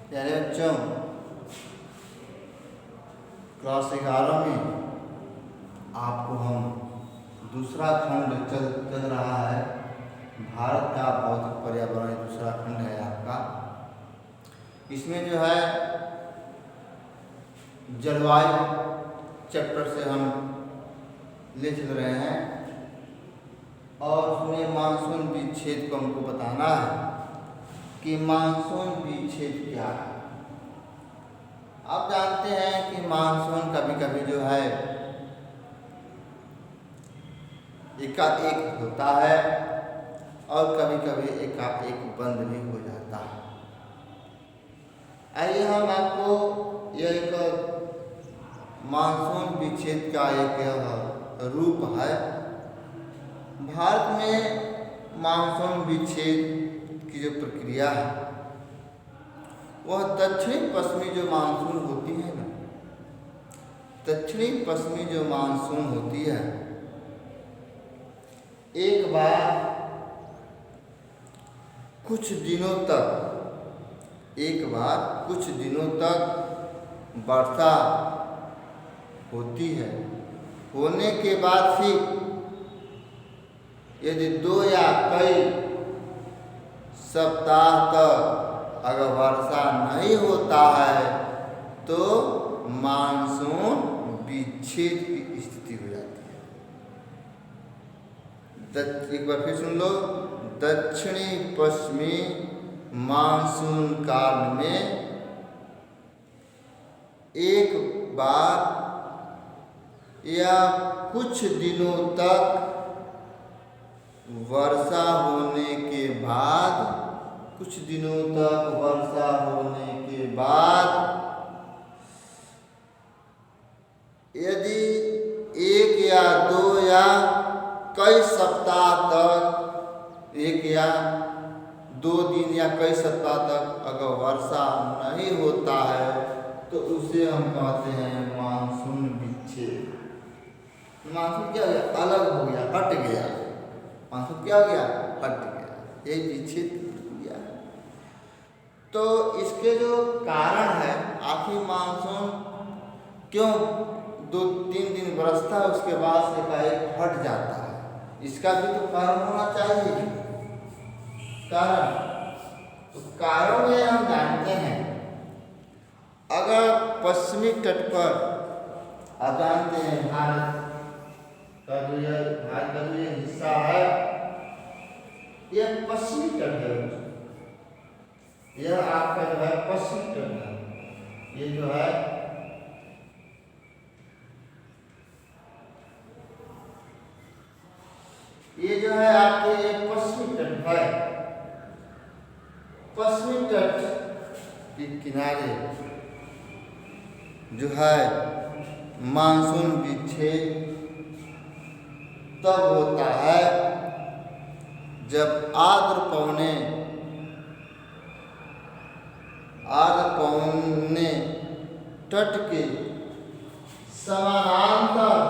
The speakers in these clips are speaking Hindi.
प्यारे बच्चों, क्लास 11 में आपको हम दूसरा खंड चल रहा है। भारत का भौतिक पर्यावरण दूसरा खंड है आपका। इसमें जो है जलवायु चैप्टर से हम ले चल रहे हैं और उसमें मानसून विच्छेद को हमको बताना है कि मानसून विच्छेद क्या है। आप जानते हैं कि मानसून कभी कभी जो है एकाएक होता है और कभी कभी एकाएक बंद भी हो जाता है। आइए हम आपको यह एक मानसून विच्छेद का एक रूप है। भारत में मानसून विच्छेद की जो प्रक्रिया है वह दक्षिणी पश्चिमी जो मानसून होती है ना, दक्षिणी पश्चिमी जो मानसून होती है, एक बार कुछ दिनों तक वर्षा होती है। होने के बाद फिर यदि 2 या कई सप्ताह तक अगर वर्षा नहीं होता है तो मानसून विच्छेद की स्थिति हो जाती है। एक बार फिर सुन लो, दक्षिणी पश्चिमी मानसून काल में एक बार या कुछ दिनों तक वर्षा होने के बाद यदि 1 या 2 या कई सप्ताह तक 1 या 2 दिन या कई सप्ताह तक अगर वर्षा नहीं होता है तो उसे हम कहते हैं मानसून विच्छेद। मानसून क्या हो गया? अलग हो गया, हट गया। मानसून क्या हो गया? हट गया। ये विच्छेद की प्रक्रिया है। तो इसके जो कारण है, आखिर मानसून क्यों 2-3 दिन बरसता है उसके बाद से एकाएक हट जाता है, इसका भी तो कारण होना चाहिए। कारण ये हम जानते हैं, अगर पश्चिमी तट पर आप जानते हैं भारत का जो ये हिस्सा है यह पश्चिमी तट है। यह आपका जो है पश्चिमी तट है। ये जो है आपके ये पश्चिमी तट है। पश्चिमी तट के किनारे जो है मानसून विच्छेद तब होता है जब आर्द्र पवनें तट के समानांतर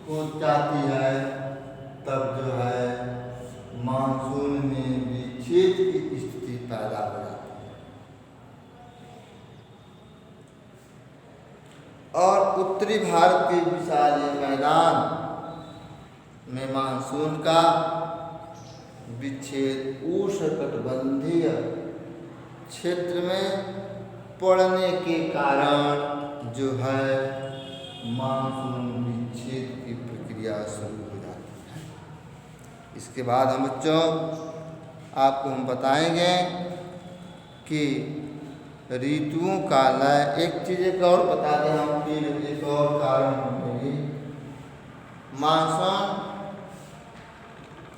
हो जाती है, तब जो है मानसून में विच्छेद की स्थिति पैदा हो जाती है। और उत्तरी भारत के विशाल मैदान में मानसून का विच्छेद उष्णकटिबंधीय क्षेत्र में पड़ने के कारण जो है मानसून विच्छेद की प्रक्रिया शुरू हो जाती है। इसके बाद हम बच्चों आपको हम बताएंगे कि ऋतुओं का लय। एक चीज़ एक और बता दें हम, फिर एक और कारण होंगे। मानसून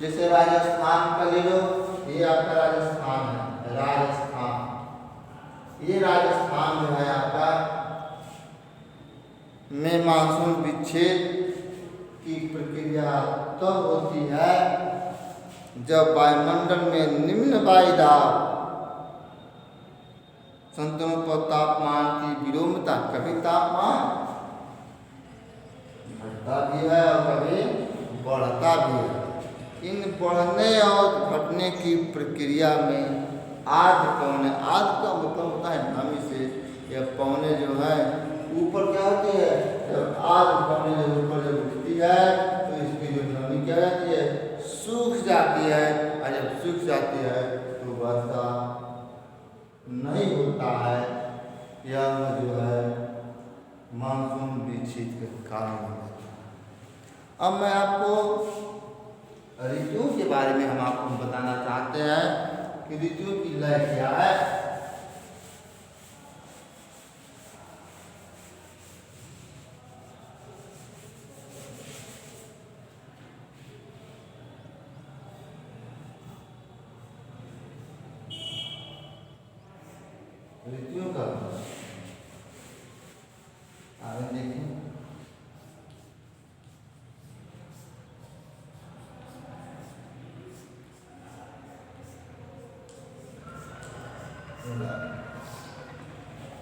जैसे राजस्थान का ले लो, ये आपका राजस्थान है। ये राजस्थान जो है आपका में मानसून विच्छेद की प्रक्रिया तब होती है जब वायुमंडल में निम्न वायुदाब संतुलन पर तापमान की विलोमता, कभी तापमान घटता भी है और कभी बढ़ता भी है। इन बढ़ने और घटने की प्रक्रिया में आध पौने, आध का मतलब होता है नमी से, या पौने जो है ऊपर क्या होती है, जब आध पौने जब ऊपर जब उठती है तो इसकी जो नमी क्या जाती है, सूख जाती है। और जब सूख जाती है तो वर्षा नहीं होता है। यह जो है मानसून विक्षिप्त के कारण होता है। अब मैं आपको ऋतुओं के बारे में हम आपको बताना चाहते हैं कि ऋतुओं की लय क्या है। ऋतुओं का आगे देखें,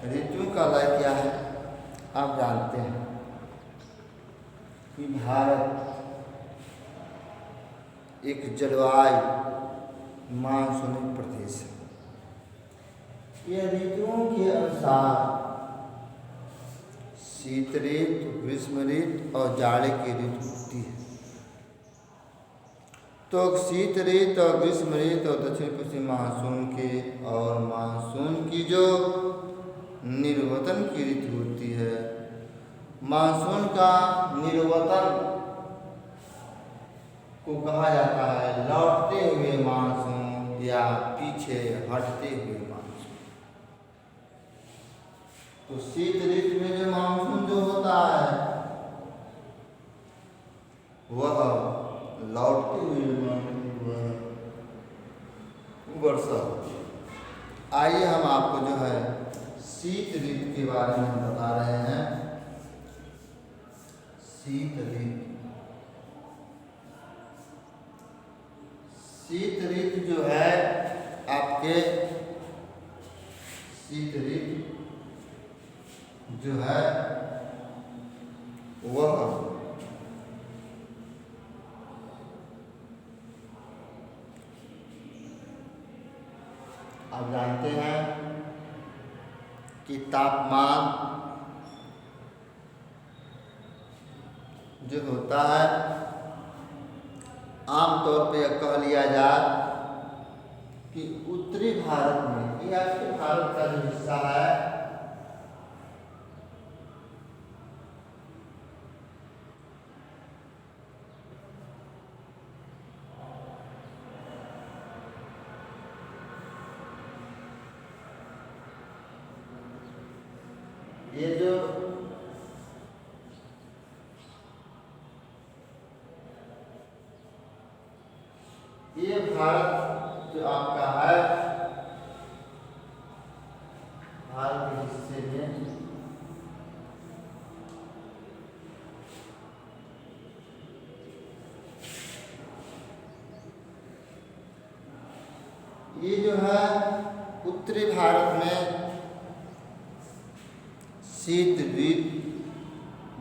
ऋतुओं का लय क्या है। आप जानते हैं कि भारत एक जलवायु मानसूनी प्रदेश है। यह ऋतुओं के अनुसार शीत ऋतु, ग्रीष्म ऋतु और जाड़े की ऋतु होती है। तो शीत ऋतु और ग्रीष्म ऋतु और दक्षिण पश्चिम मानसून के और मानसून की जो निर्वतन की ऋतु होती है, मानसून का निर्वतन को कहा जाता है लौटते हुए मानसून या पीछे हटते हुए मानसून। तो शीत ऋतु में जो मानसून जो होता है वह लौटते हुए मानसून वर्षा होती है। आइए हम आपको जो है शीत ऋतु के बारे में हम बता रहे हैं। शीत ऋतु, शीत ऋतु जो है आपके, शीत ऋतु जो है वह आप जानते हैं कि तापमान जो होता है आमतौर पे कह लिया जाए कि उत्तरी भारत में, यह आपके भारत का जो हिस्सा है, ये जो ये भारत जो आपका है, भारत के हिस्से में ये जो है उत्तरी भारत में शीत ऋतु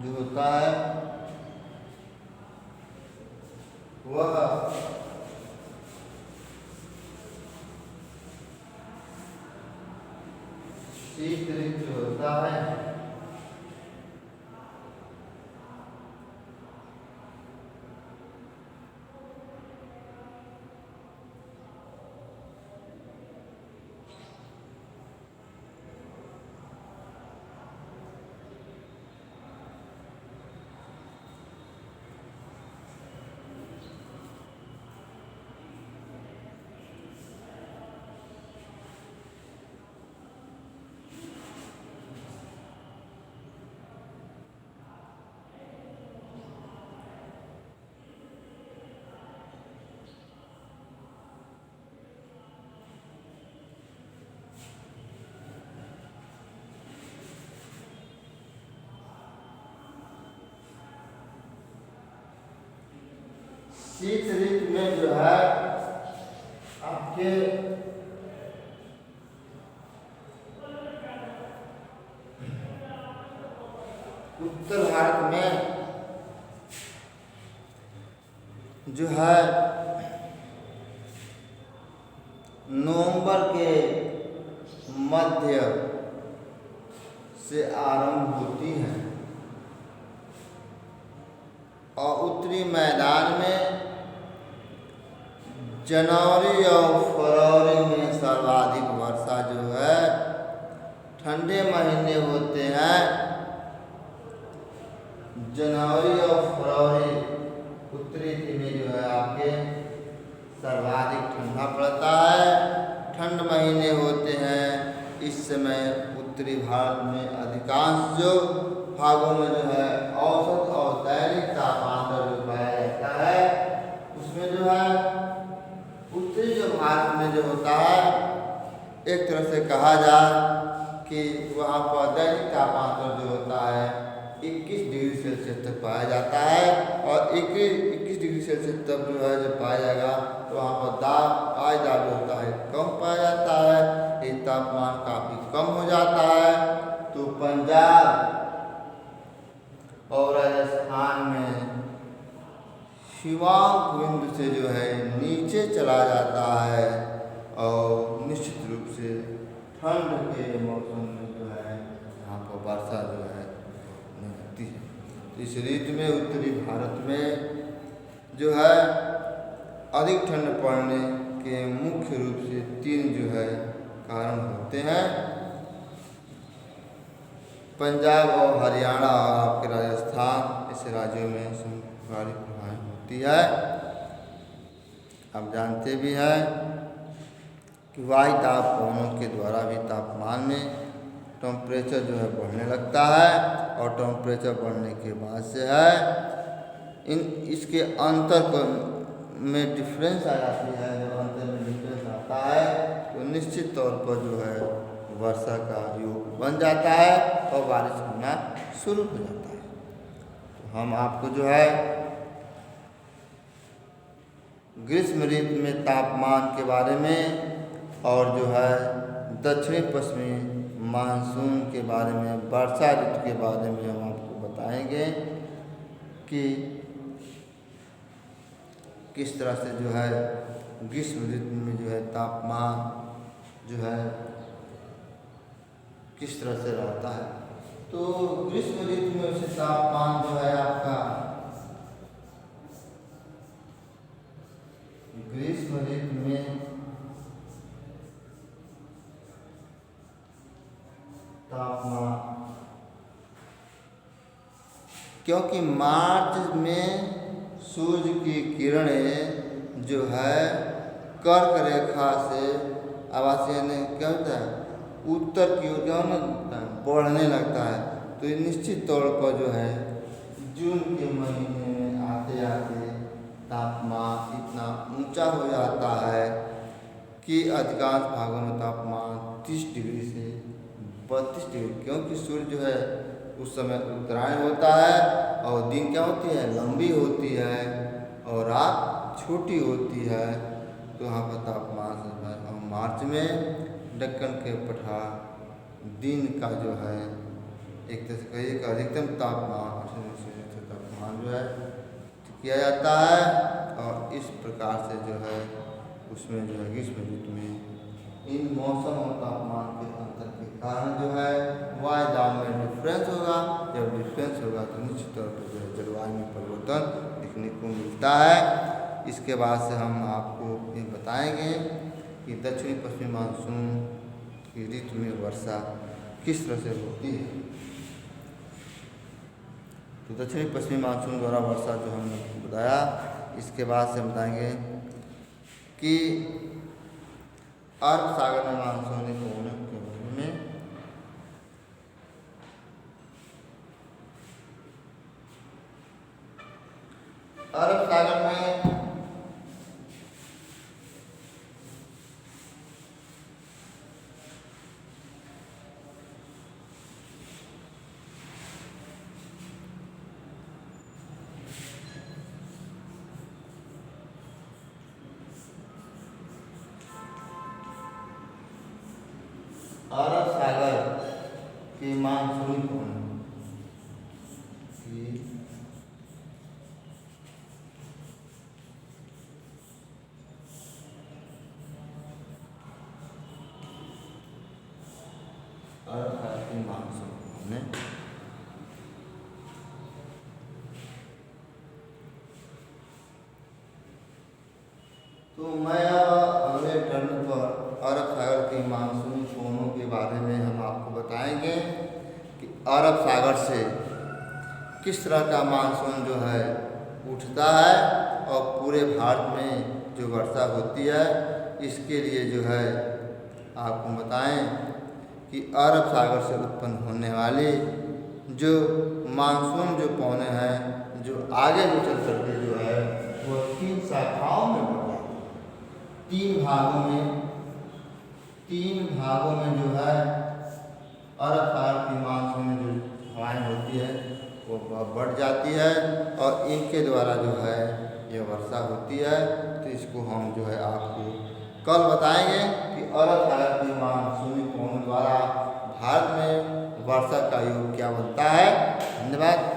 जो होता है वह शीत ऋतु जो होता है शीत ऋतु में जो है आपके उत्तर भारत में जो है नवंबर के मध्य से आरंभ होती हैं और उत्तरी मैदान में जनवरी और फरवरी में सर्वाधिक वर्षा जो है ठंडे महीने होते हैं। जनवरी और फरवरी उत्तरी में जो है आपके सर्वाधिक ठंडा पड़ता है, ठंड महीने होते हैं। इस समय उत्तरी भारत में अधिकांश जो भागों में जो है औसत और दैनिक तापमान जो पाया जाता है उसमें जो है उत्तरी जो भारत में जो होता है एक तरह से कहा जाए कि वहाँ पर दैनिक तापमान जो होता है 21 डिग्री सेल्सियस तक पाया जाता है और 21 डिग्री सेल्सियस तक जो है जब पाया जाएगा तो वहाँ पर आज दाब जो होता है कम पाया जाता है, ये तापमान काफ़ी कम हो जाता है। तो पंजाब और राजस्थान में शिवांक बिंदु से जो है नीचे चला जाता है और निश्चित रूप से ठंड के मौसम में जो है यहाँ पर वर्षा जो है नहीं होती है। तो इस ऋतु में उत्तरी भारत में जो है अधिक ठंड पड़ने के मुख्य रूप से 3 जो है कारण होते हैं। पंजाब और हरियाणा और आपके राजस्थान ऐसे राज्यों में समकालिक प्रभाव होती है। आप जानते भी हैं कि वायु दाब पवनों के द्वारा भी तापमान में टेम्परेचर जो है बढ़ने लगता है और टेम्परेचर बढ़ने के बाद से है इसके अंतर में डिफरेंस आ जाती है। जब अंतर में डिफरेंस आता है तो निश्चित तौर पर जो है वर्षा का योग बन जाता है और बारिश होना शुरू हो जाता है। तो हम आपको जो है ग्रीष्म ऋतु में तापमान के बारे में और जो है दक्षिणी पश्चिमी मानसून के बारे में, वर्षा ऋतु के बारे में हम आपको बताएंगे कि किस तरह से जो है ग्रीष्म ऋतु में जो है तापमान जो है किस तरह से रहता है। तो ग्रीष्म ऋतु में से तापमान जो है आपका ग्रीष्म ऋतु में तापमान क्योंकि मार्च में सूर्य की किरणें जो है कर्क रेखा से आवासीय ने क्या होता है उत्तर की ओर क्या बढ़ने लगता है। तो ये निश्चित तौर पर जो है जून के महीने में आते आते तापमान इतना ऊंचा हो जाता है कि अधिकांश भागों में तापमान 30 डिग्री से 32 डिग्री, क्योंकि सूर्य जो है उस समय उत्तरायण होता है और दिन क्या होती है लंबी होती है और रात छोटी होती है। तो यहाँ पर तापमान और मार्च में दक्कन के पठार दिन का जो है एक तरह से कहिए का अधिकतम तापमान जो है किया जाता है और इस प्रकार से जो है उसमें जो है ग्रीष्म ऋतु में इन मौसम और तापमान के अंतर के कारण जो है वायु दाब में डिफरेंस होगा। जब डिफरेंस होगा तो निश्चित तौर पर जो है जलवायु में परिवर्तन देखने को मिलता है। इसके बाद से हम आपको ये बताएंगे कि दक्षिणी पश्चिमी मानसून की ऋतु में वर्षा किस तरह से होती है। तो दक्षिणी पश्चिमी मानसून द्वारा वर्षा जो हमने बताया, इसके बाद से हम बताएंगे कि अरब सागर में मानसूनी पवनों के बारे में। अरब सागर में अरब सागर के मानसूनी पवन की तो मैं अब अगले टर्न पर अरब सागर के मानसूनी पवनों के बारे में हम आपको बताएंगे कि अरब सागर से किस तरह का मानसून जो है उठता है और पूरे भारत में जो वर्षा होती है, इसके लिए जो है आपको बताएं कि अरब सागर से उत्पन्न होने वाली जो मानसून जो पवनें हैं, जो आगे भी चल करके जो है वो 3 शाखाओं में बढ़ जाती है। 3 भागों में जो है अरब सागर की मानसून जो हवाएं होती है वो बढ़ जाती है और इनके द्वारा जो है ये वर्षा होती है। तो इसको हम जो है आपको कल बताएंगे कि अरब सागर की मानसूनी पवनों द्वारा भारत में वर्षा का योग क्या बनता है। धन्यवाद।